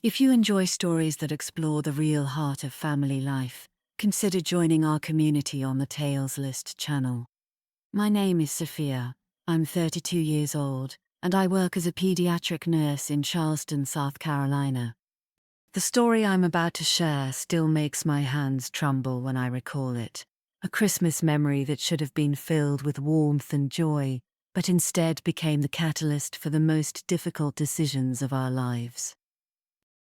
If you enjoy stories that explore the real heart of family life, consider joining our community on the Tales List channel. My name is Sophia. I'm 32 years old, and I work as a pediatric nurse in Charleston, South Carolina. The story I'm about to share still makes my hands tremble when I recall it. A Christmas memory that should have been filled with warmth and joy, but instead became the catalyst for the most difficult decisions of our lives.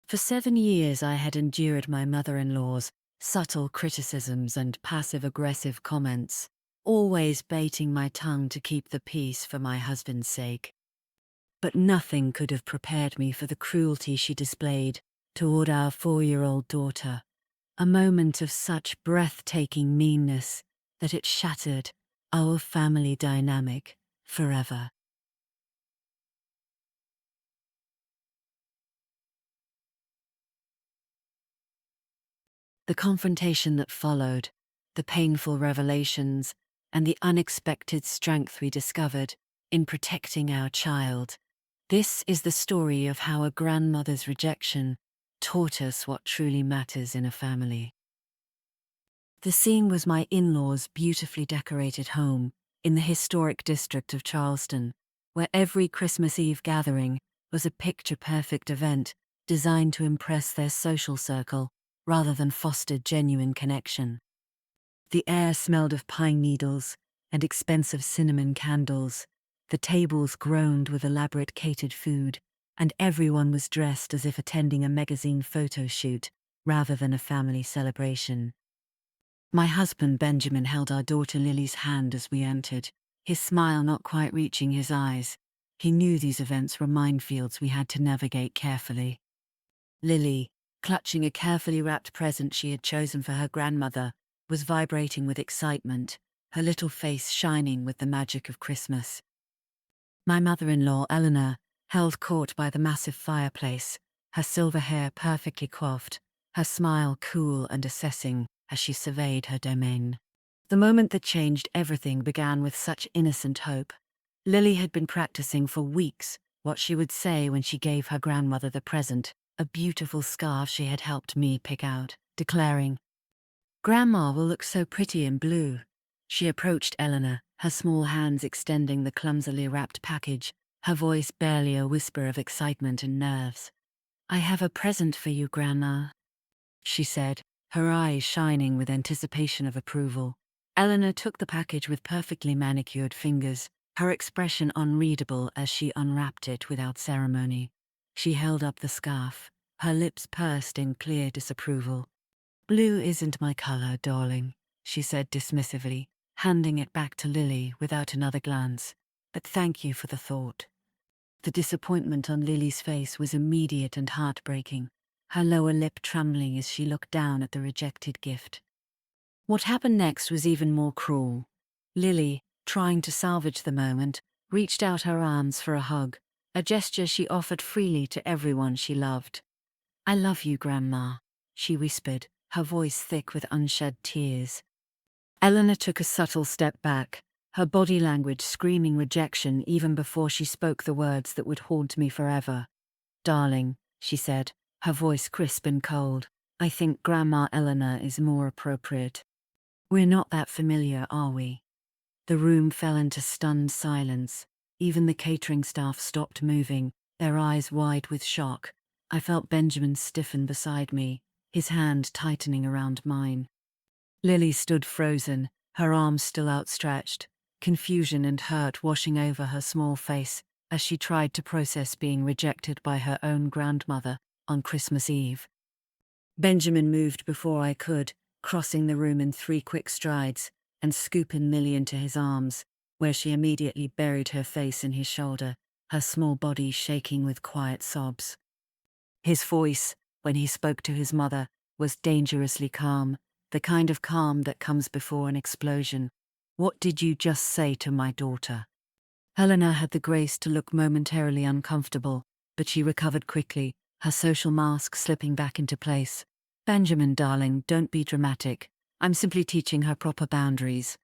For 7 years I had endured my mother-in-law's subtle criticisms and passive-aggressive comments, always biting my tongue to keep the peace for my husband's sake. But nothing could have prepared me for the cruelty she displayed toward our 4-year-old daughter, a moment of such breathtaking meanness that it shattered our family dynamic forever. The confrontation that followed, the painful revelations, and the unexpected strength we discovered in protecting our child. This is the story of how a grandmother's rejection taught us what truly matters in a family. The scene was my in-laws' beautifully decorated home in the historic district of Charleston, where every Christmas Eve gathering was a picture-perfect event designed to impress their social circle rather than foster genuine connection. The air smelled of pine needles and expensive cinnamon candles, the tables groaned with elaborate catered food, and everyone was dressed as if attending a magazine photo shoot rather than a family celebration. My husband Benjamin held our daughter Lily's hand as we entered, his smile not quite reaching his eyes. He knew these events were minefields we had to navigate carefully. Lily, clutching a carefully wrapped present she had chosen for her grandmother, was vibrating with excitement, her little face shining with the magic of Christmas. My mother-in-law, Eleanor, held court by the massive fireplace, her silver hair perfectly coiffed, her smile cool and assessing as she surveyed her domain. The moment that changed everything began with such innocent hope. Lily had been practicing for weeks what she would say when she gave her grandmother the present, a beautiful scarf she had helped me pick out, declaring, "Grandma will look so pretty in blue." She approached Eleanor, her small hands extending the clumsily wrapped package, her voice barely a whisper of excitement and nerves. "I have a present for you, Grandma," she said, her eyes shining with anticipation of approval. Eleanor took the package with perfectly manicured fingers, her expression unreadable as she unwrapped it without ceremony. She held up the scarf, her lips pursed in clear disapproval. "Blue isn't my color, darling," she said dismissively, handing it back to Lily without another glance. "But thank you for the thought." The disappointment on Lily's face was immediate and heartbreaking, her lower lip trembling as she looked down at the rejected gift. What happened next was even more cruel. Lily, trying to salvage the moment, reached out her arms for a hug, a gesture she offered freely to everyone she loved. "I love you, Grandma," she whispered, her voice thick with unshed tears. Eleanor took a subtle step back, her body language screaming rejection even before she spoke the words that would haunt me forever. "Darling," she said, her voice crisp and cold, "I think Grandma Eleanor is more appropriate. We're not that familiar, are we?" The room fell into stunned silence. Even the catering staff stopped moving, their eyes wide with shock. I felt Benjamin stiffen beside me, his hand tightening around mine. Lily stood frozen, her arms still outstretched, confusion and hurt washing over her small face as she tried to process being rejected by her own grandmother on Christmas Eve. Benjamin moved before I could, crossing the room in 3 quick strides and scooping Lily into his arms, where she immediately buried her face in his shoulder, her small body shaking with quiet sobs. His voice, when he spoke to his mother, was dangerously calm, the kind of calm that comes before an explosion. "What did you just say to my daughter?" Helena had the grace to look momentarily uncomfortable, but she recovered quickly, her social mask slipping back into place. "Benjamin, darling, don't be dramatic. I'm simply teaching her proper boundaries.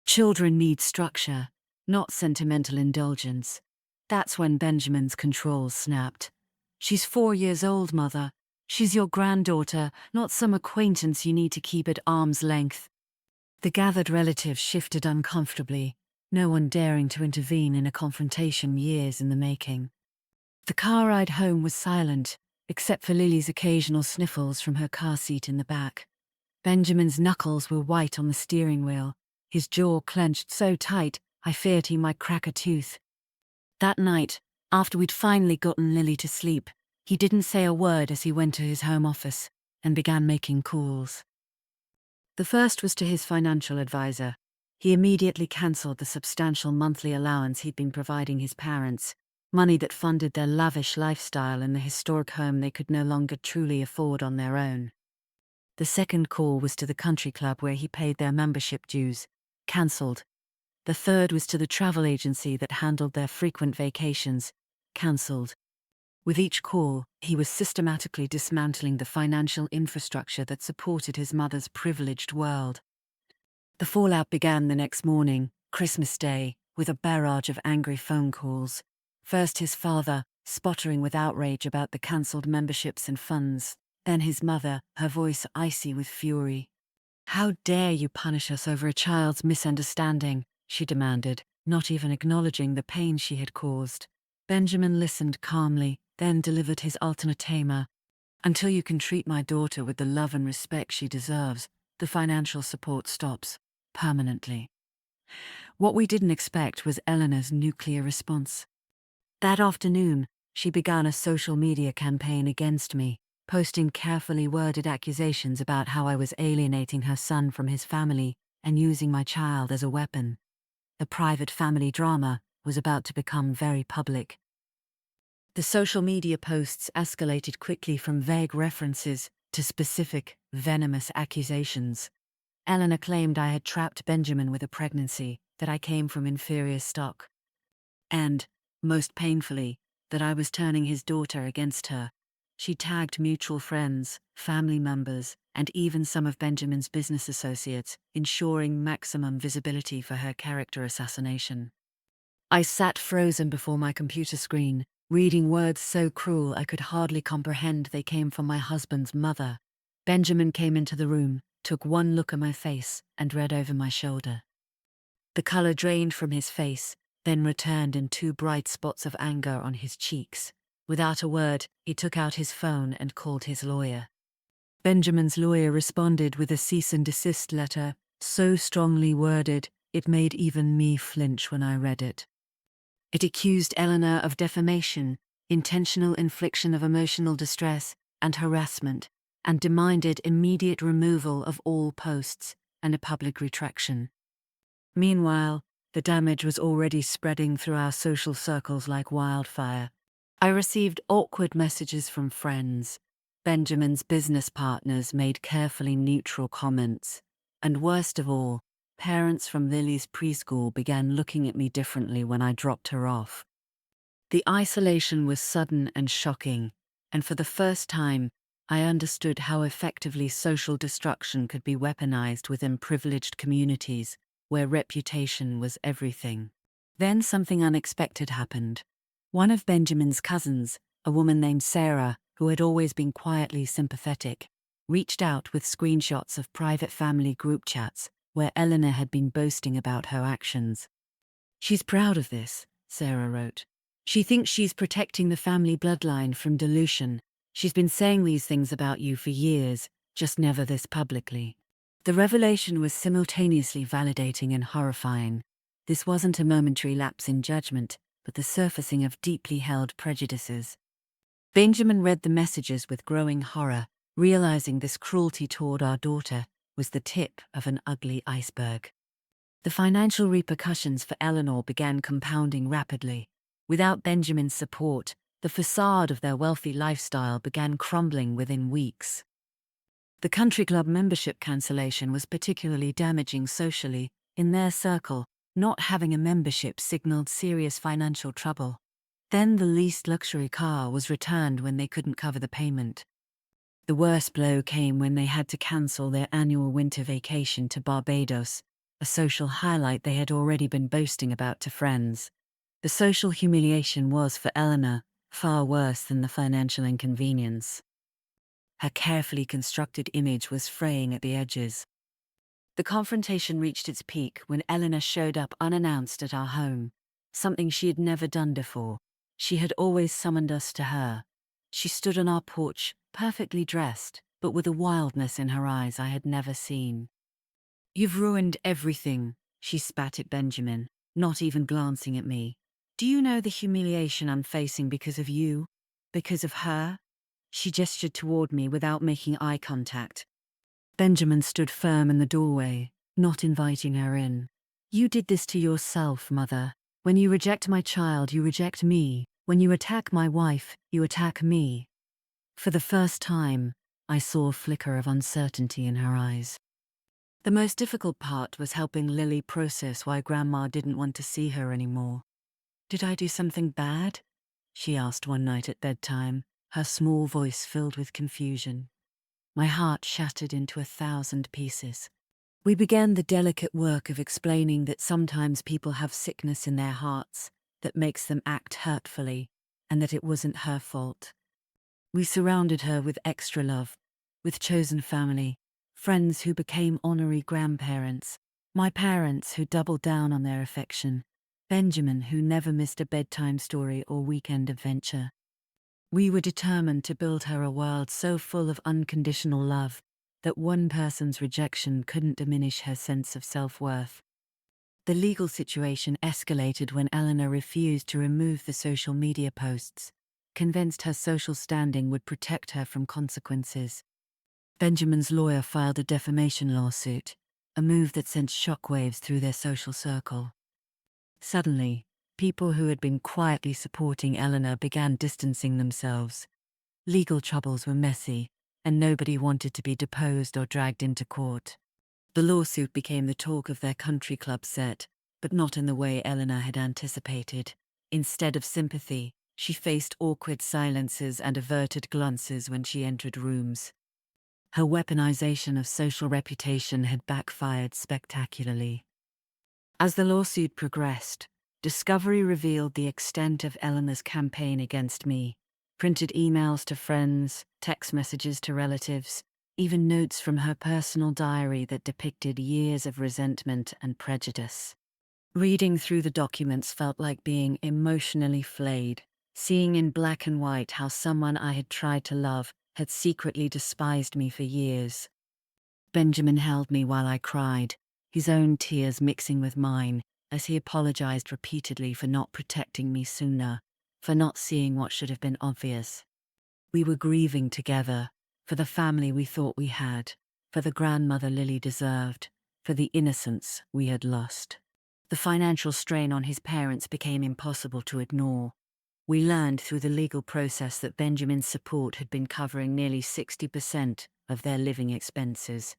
Children need structure, not sentimental indulgence." That's when Benjamin's control snapped. "She's 4 years old, Mother. She's your granddaughter, not some acquaintance you need to keep at arm's length." The gathered relatives shifted uncomfortably, no one daring to intervene in a confrontation years in the making. The car ride home was silent, except for Lily's occasional sniffles from her car seat in the back. Benjamin's knuckles were white on the steering wheel, his jaw clenched so tight I feared he might crack a tooth. That night, after we'd finally gotten Lily to sleep, he didn't say a word as he went to his home office and began making calls. The first was to his financial advisor. He immediately cancelled the substantial monthly allowance he'd been providing his parents, money that funded their lavish lifestyle in the historic home they could no longer truly afford on their own. The second call was to the country club where he paid their membership dues, cancelled. The third was to the travel agency that handled their frequent vacations, cancelled. With each call, he was systematically dismantling the financial infrastructure that supported his mother's privileged world. The fallout began the next morning, Christmas Day, with a barrage of angry phone calls. First his father, sputtering with outrage about the cancelled memberships and funds. Then his mother, her voice icy with fury. "How dare you punish us over a child's misunderstanding?" she demanded, not even acknowledging the pain she had caused. Benjamin listened calmly, then delivered his ultimatum. "Until you can treat my daughter with the love and respect she deserves, the financial support stops, permanently." What we didn't expect was Eleanor's nuclear response. That afternoon, she began a social media campaign against me, posting carefully worded accusations about how I was alienating her son from his family and using my child as a weapon. The private family drama was about to become very public. The social media posts escalated quickly from vague references to specific, venomous accusations. Eleanor claimed I had trapped Benjamin with a pregnancy, that I came from inferior stock. And, most painfully, that I was turning his daughter against her. She tagged mutual friends, family members, and even some of Benjamin's business associates, ensuring maximum visibility for her character assassination. I sat frozen before my computer screen, reading words so cruel I could hardly comprehend they came from my husband's mother. Benjamin came into the room, took one look at my face, and read over my shoulder. The color drained from his face, then returned in two bright spots of anger on his cheeks. Without a word, he took out his phone and called his lawyer. Benjamin's lawyer responded with a cease and desist letter, so strongly worded, it made even me flinch when I read it. It accused Eleanor of defamation, intentional infliction of emotional distress, and harassment, and demanded immediate removal of all posts and a public retraction. Meanwhile, the damage was already spreading through our social circles like wildfire. I received awkward messages from friends. Benjamin's business partners made carefully neutral comments. And worst of all, parents from Lily's preschool began looking at me differently when I dropped her off. The isolation was sudden and shocking, and for the first time, I understood how effectively social destruction could be weaponized within privileged communities, where reputation was everything. Then something unexpected happened. One of Benjamin's cousins, a woman named Sarah, who had always been quietly sympathetic, reached out with screenshots of private family group chats where Eleanor had been boasting about her actions. "She's proud of this," Sarah wrote. "She thinks she's protecting the family bloodline from dilution. She's been saying these things about you for years, just never this publicly." The revelation was simultaneously validating and horrifying. This wasn't a momentary lapse in judgment, but the surfacing of deeply held prejudices. Benjamin read the messages with growing horror, realizing this cruelty toward our daughter was the tip of an ugly iceberg. The financial repercussions for Eleanor began compounding rapidly. Without Benjamin's support, the facade of their wealthy lifestyle began crumbling within weeks. The country club membership cancellation was particularly damaging socially. In their circle, not having a membership signaled serious financial trouble. Then the leased luxury car was returned when they couldn't cover the payment. The worst blow came when they had to cancel their annual winter vacation to Barbados, a social highlight they had already been boasting about to friends. The social humiliation was, for Eleanor, far worse than the financial inconvenience. Her carefully constructed image was fraying at the edges. The confrontation reached its peak when Eleanor showed up unannounced at our home, something she had never done before. She had always summoned us to her. She stood on our porch, perfectly dressed, but with a wildness in her eyes I had never seen. "You've ruined everything," she spat at Benjamin, not even glancing at me. "Do you know the humiliation I'm facing because of you? Because of her?" She gestured toward me without making eye contact. Benjamin stood firm in the doorway, not inviting her in. "You did this to yourself, Mother. When you reject my child, you reject me. When you attack my wife, you attack me." For the first time, I saw a flicker of uncertainty in her eyes. The most difficult part was helping Lily process why Grandma didn't want to see her anymore. "Did I do something bad?" she asked one night at bedtime, her small voice filled with confusion. My heart shattered into 1,000 pieces. We began the delicate work of explaining that sometimes people have sickness in their hearts that makes them act hurtfully, and that it wasn't her fault. We surrounded her with extra love, with chosen family, friends who became honorary grandparents, my parents who doubled down on their affection, Benjamin who never missed a bedtime story or weekend adventure. We were determined to build her a world so full of unconditional love that one person's rejection couldn't diminish her sense of self-worth. The legal situation escalated when Eleanor refused to remove the social media posts, convinced her social standing would protect her from consequences. Benjamin's lawyer filed a defamation lawsuit, a move that sent shockwaves through their social circle. Suddenly, people who had been quietly supporting Eleanor began distancing themselves. Legal troubles were messy, and nobody wanted to be deposed or dragged into court. The lawsuit became the talk of their country club set, but not in the way Eleanor had anticipated. Instead of sympathy, she faced awkward silences and averted glances when she entered rooms. Her weaponization of social reputation had backfired spectacularly. As the lawsuit progressed, discovery revealed the extent of Eleanor's campaign against me. Printed emails to friends, text messages to relatives, even notes from her personal diary that depicted years of resentment and prejudice. Reading through the documents felt like being emotionally flayed, seeing in black and white how someone I had tried to love had secretly despised me for years. Benjamin held me while I cried, his own tears mixing with mine, as he apologized repeatedly for not protecting me sooner, for not seeing what should have been obvious. We were grieving together, for the family we thought we had, for the grandmother Lily deserved, for the innocence we had lost. The financial strain on his parents became impossible to ignore. We learned through the legal process that Benjamin's support had been covering nearly 60% of their living expenses.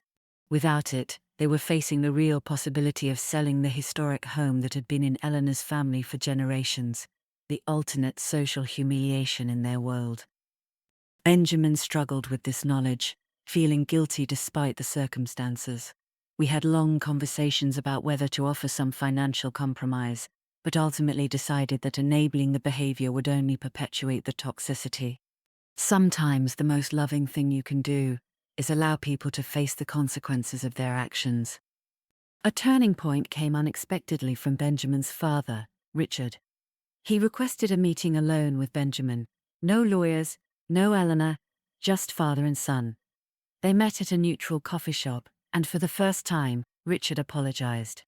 Without it, they were facing the real possibility of selling the historic home that had been in Eleanor's family for generations, the ultimate social humiliation in their world. Benjamin struggled with this knowledge, feeling guilty despite the circumstances. We had long conversations about whether to offer some financial compromise, but ultimately decided that enabling the behavior would only perpetuate the toxicity. Sometimes the most loving thing you can do is allow people to face the consequences of their actions. A turning point came unexpectedly from Benjamin's father, Richard. He requested a meeting alone with Benjamin. No lawyers, no Eleanor, just father and son. They met at a neutral coffee shop, and for the first time, Richard apologized.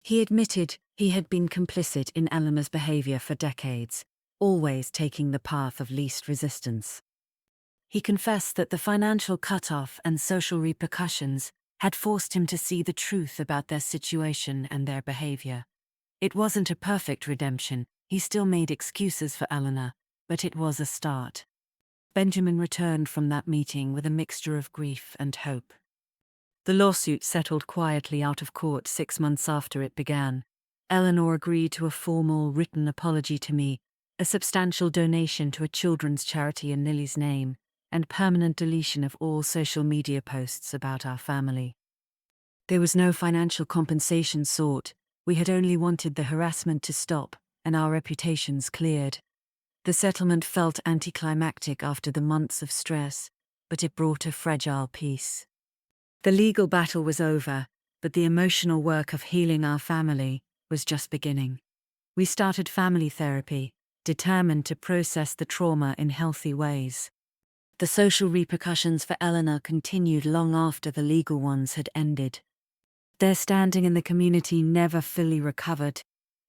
He admitted he had been complicit in Eleanor's behavior for decades, always taking the path of least resistance. He confessed that the financial cutoff and social repercussions had forced him to see the truth about their situation and their behavior. It wasn't a perfect redemption, he still made excuses for Eleanor, but it was a start. Benjamin returned from that meeting with a mixture of grief and hope. The lawsuit settled quietly out of court 6 months after it began. Eleanor agreed to a formal written apology to me, a substantial donation to a children's charity in Lily's name, and permanent deletion of all social media posts about our family. There was no financial compensation sought. We had only wanted the harassment to stop, and our reputations cleared. The settlement felt anticlimactic after the months of stress, but it brought a fragile peace. The legal battle was over, but the emotional work of healing our family was just beginning. We started family therapy, determined to process the trauma in healthy ways. The social repercussions for Eleanor continued long after the legal ones had ended. Their standing in the community never fully recovered.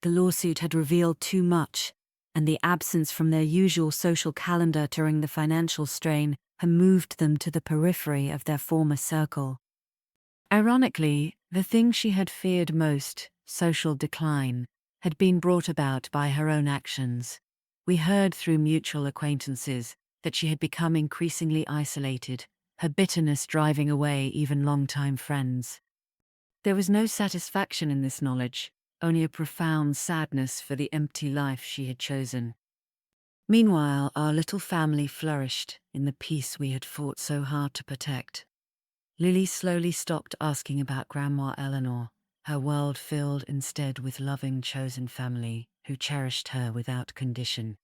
The lawsuit had revealed too much, and the absence from their usual social calendar during the financial strain had moved them to the periphery of their former circle. Ironically, the thing she had feared most, social decline, had been brought about by her own actions. We heard through mutual acquaintances that she had become increasingly isolated, her bitterness driving away even long-time friends. There was no satisfaction in this knowledge, only a profound sadness for the empty life she had chosen. Meanwhile, our little family flourished in the peace we had fought so hard to protect. Lily slowly stopped asking about Grandma Eleanor, her world filled instead with loving chosen family who cherished her without condition.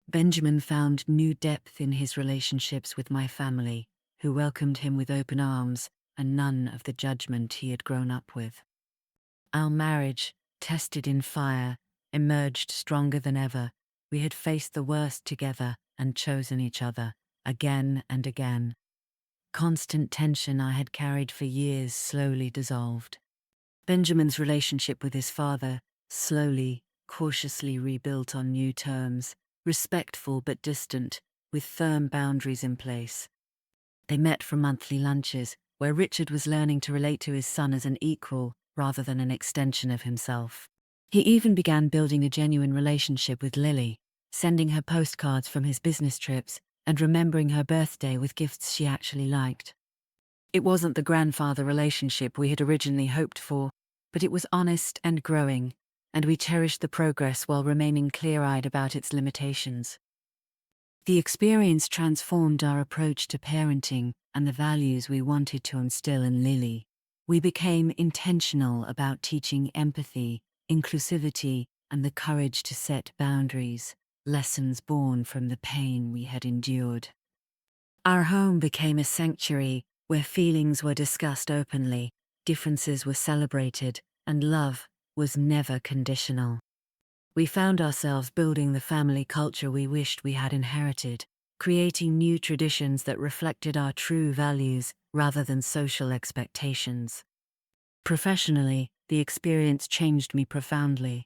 Benjamin found new depth in his relationships with my family, who welcomed him with open arms and none of the judgment he had grown up with. Our marriage, tested in fire, emerged stronger than ever. We had faced the worst together and chosen each other, again and again. Constant tension I had carried for years slowly dissolved. Benjamin's relationship with his father, slowly, cautiously rebuilt on new terms, respectful but distant, with firm boundaries in place. They met for monthly lunches, where Richard was learning to relate to his son as an equal rather than an extension of himself. He even began building a genuine relationship with Lily, sending her postcards from his business trips and remembering her birthday with gifts she actually liked. It wasn't the grandfather relationship we had originally hoped for, but it was honest and growing, and we cherished the progress while remaining clear-eyed about its limitations. The experience transformed our approach to parenting and the values we wanted to instill in Lily. We became intentional about teaching empathy, inclusivity, and the courage to set boundaries, lessons born from the pain we had endured. Our home became a sanctuary where feelings were discussed openly, differences were celebrated, and love was never conditional. We found ourselves building the family culture we wished we had inherited, creating new traditions that reflected our true values rather than social expectations. Professionally, the experience changed me profoundly.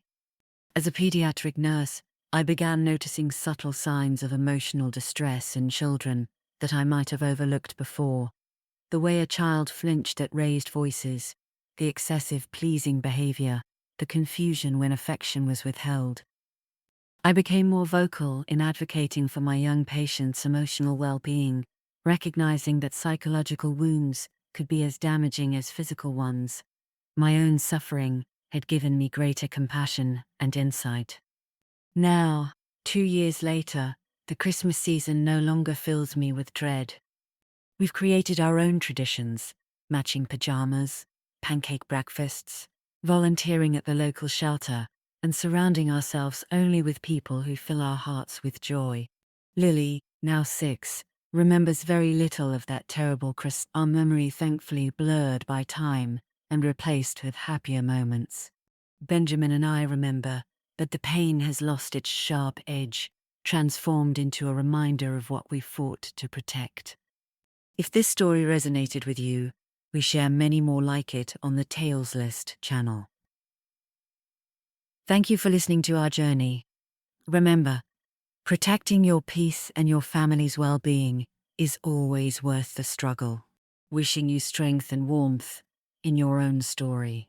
As a pediatric nurse, I began noticing subtle signs of emotional distress in children that I might have overlooked before. The way a child flinched at raised voices, the excessive pleasing behavior, the confusion when affection was withheld. I became more vocal in advocating for my young patients' emotional well-being, recognizing that psychological wounds could be as damaging as physical ones. My own suffering had given me greater compassion and insight. Now, 2 years later, the Christmas season no longer fills me with dread. We've created our own traditions, matching pajamas, pancake breakfasts, volunteering at the local shelter, and surrounding ourselves only with people who fill our hearts with joy. Lily, now 6, remembers very little of that terrible Christmas, our memory thankfully blurred by time and replaced with happier moments. Benjamin and I remember that the pain has lost its sharp edge, transformed into a reminder of what we fought to protect. If this story resonated with you, we share many more like it on the Tales List channel. Thank you for listening to our journey. Remember, protecting your peace and your family's well-being is always worth the struggle. Wishing you strength and warmth in your own story.